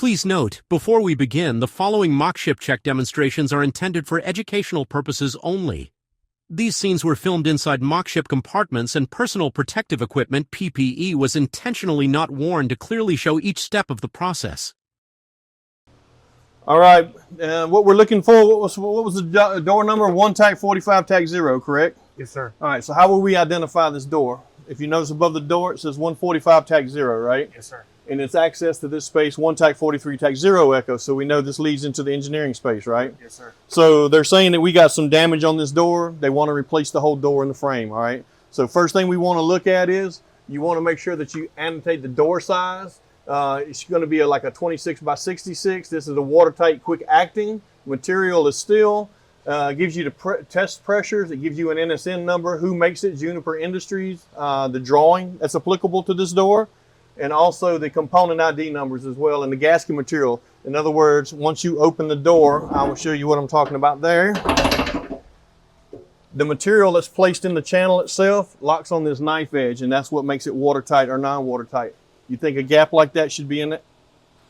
Please note, before we begin, the following mock ship check demonstrations are intended for educational purposes only. These scenes were filmed inside mock ship compartments, and personal protective equipment, PPE, was intentionally not worn to clearly show each step of the process. All right, what we're looking for, what was the door number? 1 TAC 45 TAC 0, correct? Yes, sir. All right, so how will we identify this door? If you notice above the door, it says 145 TAC 0, right? Yes, sir. And it's access to this space, 1 TAC 43 TAC 0 echo, so we know this leads into the engineering space, right? Yes, sir. So they're saying that we got some damage on this door. They want to replace the whole door in the frame, all right? So first thing we want to look at is you want to make sure that you annotate the door size. It's going to be like a 26 by 66. This is a watertight, quick acting. Material is steel. Gives you the test pressures. It gives you an NSN number. Who makes it? Juniper Industries. The drawing that's applicable to this door. And also the component ID numbers as well, and the gasket material. In other words, once you open the door, I will show you what I'm talking about there. The material that's placed in the channel itself locks on this knife edge, and that's what makes it watertight or non-watertight. You think a gap like that should be in it?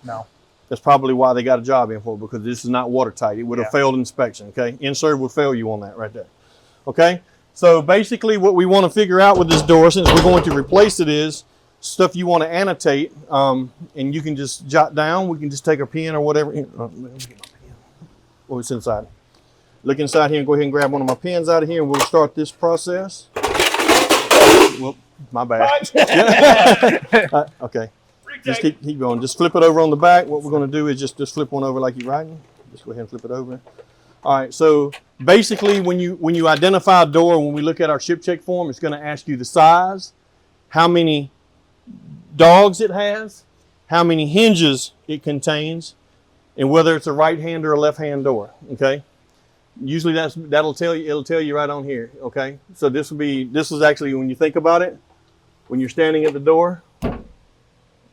No. That's probably why they got a job in for, because this is not watertight. It would have failed inspection, okay? Insert would fail you on that right there, okay? So basically what we want to figure out with this door, since we're going to replace it, is stuff you want to annotate, and you can just jot down. We can just take a pen or whatever. What's inside? Look inside here and go ahead and grab one of my pens out of here, and we'll start this process. Whoop, my bad. Okay. Just keep going. Just flip it over on the back. What we're going to do is just flip one over like you're writing. Just go ahead and flip it over. All right. So basically, when you identify a door, when we look at our ship check form, it's going to ask you the size, how many dogs it has, how many hinges it contains, and whether it's a right hand or a left hand door. Okay. Usually that'll tell you. It'll tell you right on here. Okay. So this is actually, when you think about it, when you're standing at the door,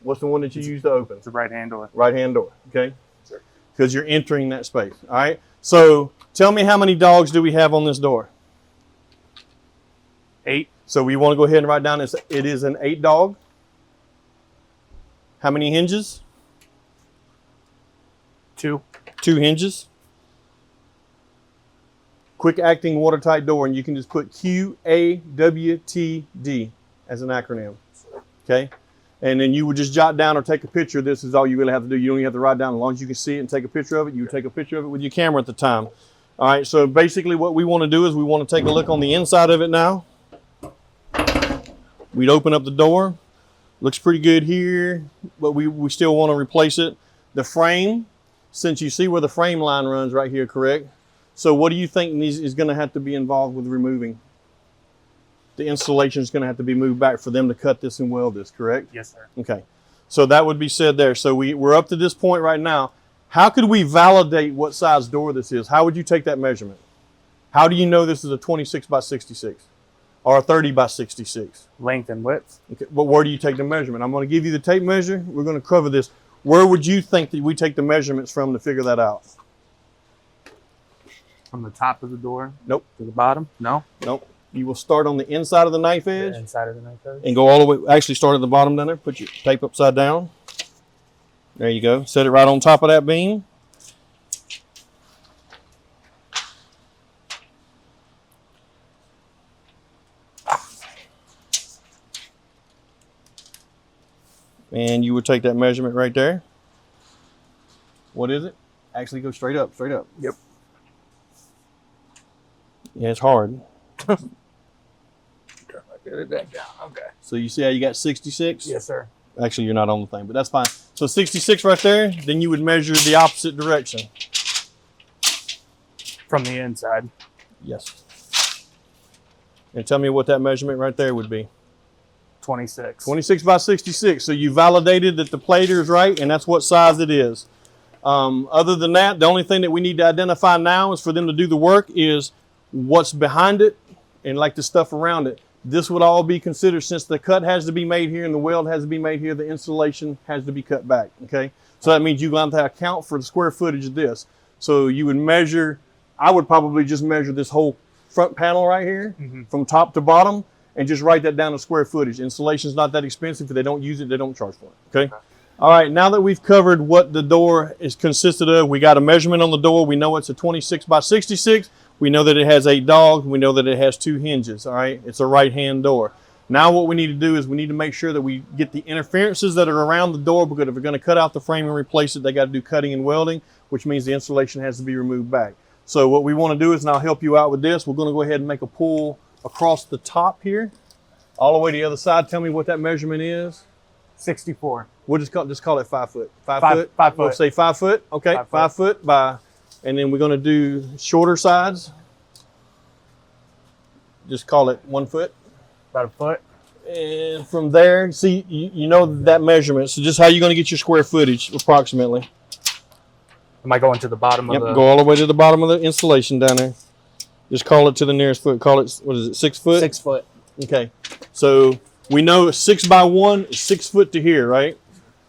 what's the one that you use to open? It's a right-hand door. Right-hand door, okay? Sure. Because you're entering that space, all right? So tell me, how many dogs do we have on this door? 8. So we want to go ahead and write down this. It is an 8 dog. How many hinges? 2. 2 hinges. Quick acting watertight door, and you can just put QAWTD as an acronym, okay? And then you would just jot down or take a picture. This is all you really have to do. You don't even have to write down. As long as you can see it and take a picture of it, you take a picture of it with your camera at the time. All right, so basically what we want to do is we want to take a look on the inside of it now. We'd open up the door. Looks pretty good here, but we still want to replace it. The frame, since you see where the frame line runs right here, correct? So what do you think is going to have to be involved with removing? The installation is going to have to be moved back for them to cut this and weld this, correct? Yes, sir. Okay. So that would be said there. So we're up to this point right now. How could we validate what size door this is? How would you take that measurement? How do you know this is a 26 by 66 or a 30 by 66? Length and width. Okay. But where do you take the measurement? I'm going to give you the tape measure. We're going to cover this. Where would you think that we take the measurements from to figure that out? From the top of the door? Nope. To the bottom? No? Nope. You will start on the inside of the knife edge. The inside of the knife edge. And go all the way, actually start at the bottom down there. Put your tape upside down. There you go. Set it right on top of that beam. And you would take that measurement right there. What is it? Actually go straight up, straight up. Yep. Yeah, it's hard. Get it back down. Okay. So you see how you got 66? Yes, sir. Actually, you're not on the thing, but that's fine. So 66 right there, then you would measure the opposite direction. From the inside. Yes. And tell me what that measurement right there would be. 26. 26 by 66. So you validated that the plater is right, and that's what size it is. Other than that, the only thing that we need to identify now is for them to do the work is what's behind it and like the stuff around it. This would all be considered, since the cut has to be made here and the weld has to be made here, the installation has to be cut back, okay? So that means you're going to have to account for the square footage of this. So you would measure, I would probably just measure this whole front panel right here from top to bottom and just write that down to square footage. Installation's not that expensive. If they don't use it, they don't charge for it, okay? All right, now that we've covered what the door is consisted of, we got a measurement on the door. We know it's a 26 by 66. We know that it has 8 dogs. We know that it has 2 hinges, all right? It's a right-hand door. Now what we need to do is we need to make sure that we get the interferences that are around the door, because if we're going to cut out the frame and replace it, they got to do cutting and welding, which means the insulation has to be removed back. So what we want to do is, and I'll help you out with this, we're going to go ahead and make a pull across the top here, all the way to the other side. Tell me what that measurement is. 64. We'll just call it 5 foot. 5 foot? 5 We'll foot. say 5 foot. Okay, 5 foot by, and then we're going to do shorter sides. Just call it 1 foot. About a foot. And from there, see, you know that measurement. So just how you're going to get your square footage approximately. Am I going to the bottom of the... Go all the way to the bottom of the installation down there. Just call it to the nearest foot. Call it, what is it, 6 foot? 6 foot. Okay. So we know 6 by 1 is 6 foot to here, right?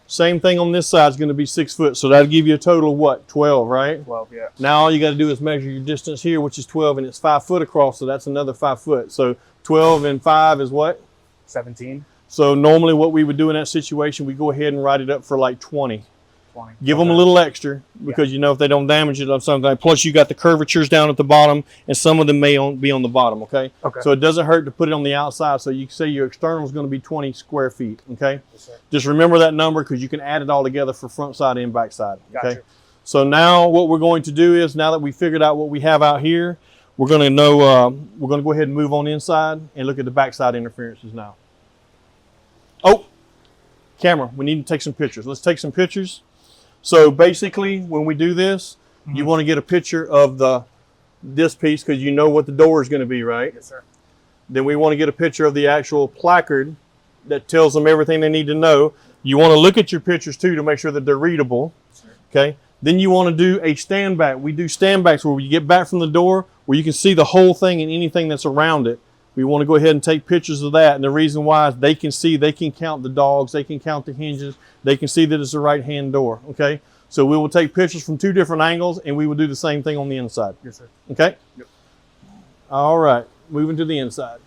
Same thing on this side is going to be 6 foot. So that'll give you a total of what? 12, right? 12, yeah. Now all you got to do is measure your distance here, which is 12, and it's 5 foot across. So that's another 5 foot. So 12 and 5 is what? 17. So normally what we would do in that situation, we go ahead and write it up for like 20. 20. Give them a little extra, because you know if they don't damage it or something. Plus you got the curvatures down at the bottom, and some of them may be on the bottom, okay? Okay. So it doesn't hurt to put it on the outside. So you can say your external is going to be 20 square feet, okay? Yes, sir. Just remember that number, because you can add it all together for front side and back side, okay? Gotcha. So now what we're going to do is, now that we figured out what we have out here, we're going to know, we're going to go ahead and move on inside and look at the backside interferences now. Oh, camera, we need to take some pictures. Let's take some pictures. So basically, when we do this, you want to get a picture of this piece, because you know what the door is going to be, right? Yes, sir. Then we want to get a picture of the actual placard that tells them everything they need to know. You want to look at your pictures too to make sure that they're readable. Sure. Okay. Then you want to do a stand back. We do stand backs where you get back from the door, where you can see the whole thing and anything that's around it. We want to go ahead and take pictures of that. And the reason why is they can see, they can count the dogs, they can count the hinges, they can see that it's a right-hand door, okay? So we will take pictures from 2 different angles, and we will do the same thing on the inside. Yes, sir. Okay? Yep. All right, moving to the inside.